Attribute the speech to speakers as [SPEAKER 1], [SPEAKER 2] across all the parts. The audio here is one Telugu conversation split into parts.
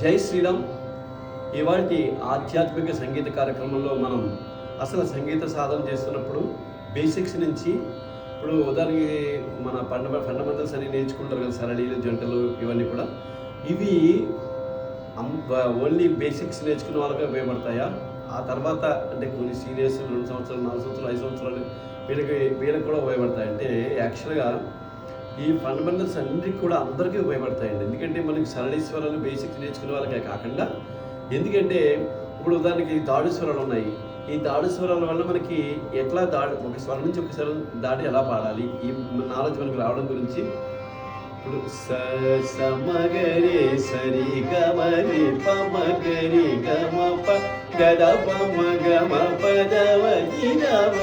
[SPEAKER 1] జై శ్రీరామ్. ఇవాటి ఆధ్యాత్మిక సంగీత కార్యక్రమంలో మనం అసలు సంగీత సాధన చేస్తున్నప్పుడు బేసిక్స్ నుంచి ఇప్పుడు ఉదాహరణకి మన ఫండమెంటల్స్ అని నేర్చుకుంటారు కదా, సరళీలు, జంటలు, ఇవన్నీ కూడా ఇవి ఓన్లీ బేసిక్స్ నేర్చుకునే వాళ్ళకే ఉపయోగపడతాయా? ఆ తర్వాత అంటే కొన్ని సీనియర్స్ 2 సంవత్సరాలు, 4 సంవత్సరాలు, 5 సంవత్సరాలు వీళ్ళకి కూడా ఉపయోగపడతాయి. అంటే యాక్చువల్గా ఈ ఫండమెంటల్స్ అన్నిటికీ కూడా అందరికీ ఉపయోగపడతాయండి. ఎందుకంటే మనకి సరళీశ్వరాలు బేసిక్స్ నేర్చుకునే వాళ్ళకే కాకుండా, ఎందుకంటే ఇప్పుడు ఉదాహరణకి దాడు స్వరాలు ఉన్నాయి. ఈ దాడు స్వరాల వల్ల మనకి ఎట్లా ఒక స్వరం నుంచి ఒక స్వరం దాటి ఎలా పాడాలి, ఈ నాలెడ్జ్ మనకు రావడం గురించి ఇప్పుడు సమగరి సరి గమరి పమగరి గమ ప గద పమ గమ పదవని నవ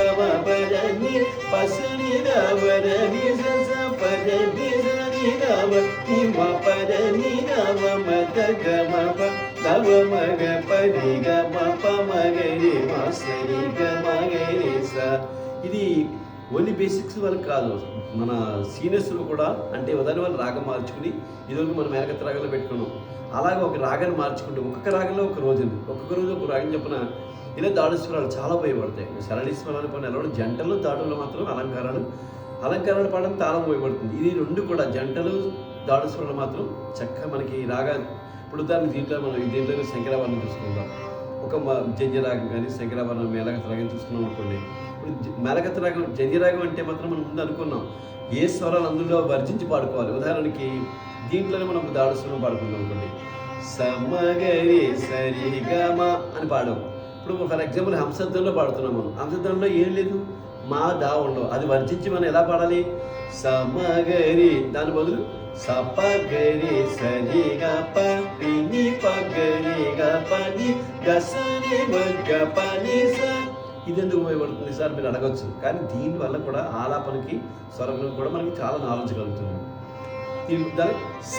[SPEAKER 1] పదని పసని నవరని సస పదని సని నవ నిమ పదని నవ మద గమ ప నవ మగ పది గమ పమగరి మసరి గమగరి స. ఇది ఓన్లీ బేసిక్స్ వరకు కాదు, మన సీనియర్స్లో కూడా. అంటే ఉదాహరణ వాళ్ళు రాగం మార్చుకుని ఇదివరకు మనం మేనకత్త రాగంలో పెట్టుకున్నాం, అలాగే ఒక రాగాన్ని మార్చుకుంటే ఒక్కొక్క రాగంలో ఒక్కొక్క రోజు ఒక రాగం చెప్పిన ఇలా దాడుస్వరాలు చాలా ఉపయోగపడతాయి. సరళీస్వరాలు పని ఎలా జంటలు, దాడుల్లో మాత్రం అలంకారాలు పాడడం తాళం ఉపయోగపడుతుంది. ఇది రెండు కూడా జంటలు, దాడుస్వరాలు మాత్రం చక్కగా మనకి రాగా. ఇప్పుడు దాన్ని దీంట్లో శంకరాభరణం చూసుకుందాం, ఒక జంజరాగం కానీ శంకరాభరణం, మేళకత్త రాగం చూసుకున్నాం అనుకోండి. ఇప్పుడు మేళకత్త రాగం, జంజరాగం అంటే మాత్రం మనం ముందు అనుకున్నాం ఏ స్వరాలు అందులో వర్జించి పాడుకోవాలి. ఉదాహరణకి దీంట్లోనే మనం దాడు స్వరం పాడుకుందాం అనుకోండి, సమగరి సరి గమ అని పాడాం. ఇప్పుడు ఫర్ ఎగ్జాంపుల్ హంసధ్వంలో పాడుతున్నాం. మనం హంసధ్వంలో ఏం లేదు, మా దా ఉండవు. అది వర్జించి మనం ఎలా పాడాలి, సమగరి, దాని బదులు సపగరి సరి గప పిని పగరి గపని గసని మగ్గ పని స. ఇది ఎందుకు ఉపయోగపడుతుంది సార్ మీరు అడగచ్చు. కానీ దీనివల్ల కూడా ఆలాపనకి, స్వరంలో కూడా మనకి చాలా నాలెడ్జ్ కలుగుతుంది. దాని స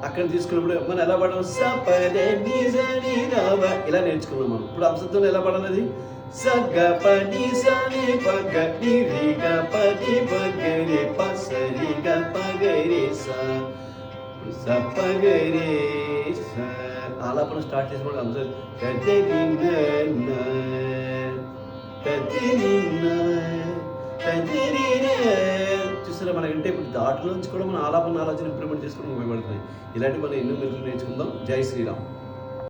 [SPEAKER 1] అక్కడ తీసుకున్నప్పుడు మనం ఎలా పాడాం, స పద ని స ని నవ ఇలా నేర్చుకున్నాం మనం. ఇప్పుడు అంశంతో ఎలా పాడాలి, అది స గ ప ని స ని ప గ ని రి గ ప ని ప గ రి ప స రి గ ప గ రి స స ప గ రి స. ఆలాపన స్టార్ట్ చేసినప్పుడు అంశం చూసారా మనకంటే ఇప్పుడు దాంట్లో నుంచి కూడా మన ఆలాపన ఆలోచన ఇంప్రూవ్మెంట్ చేసుకోవడం ఉపయోగపడుతున్నాయి. ఇలాంటి మనం ఎన్నో మెరుగులు నేర్చుకుందాం. జై శ్రీరామ్.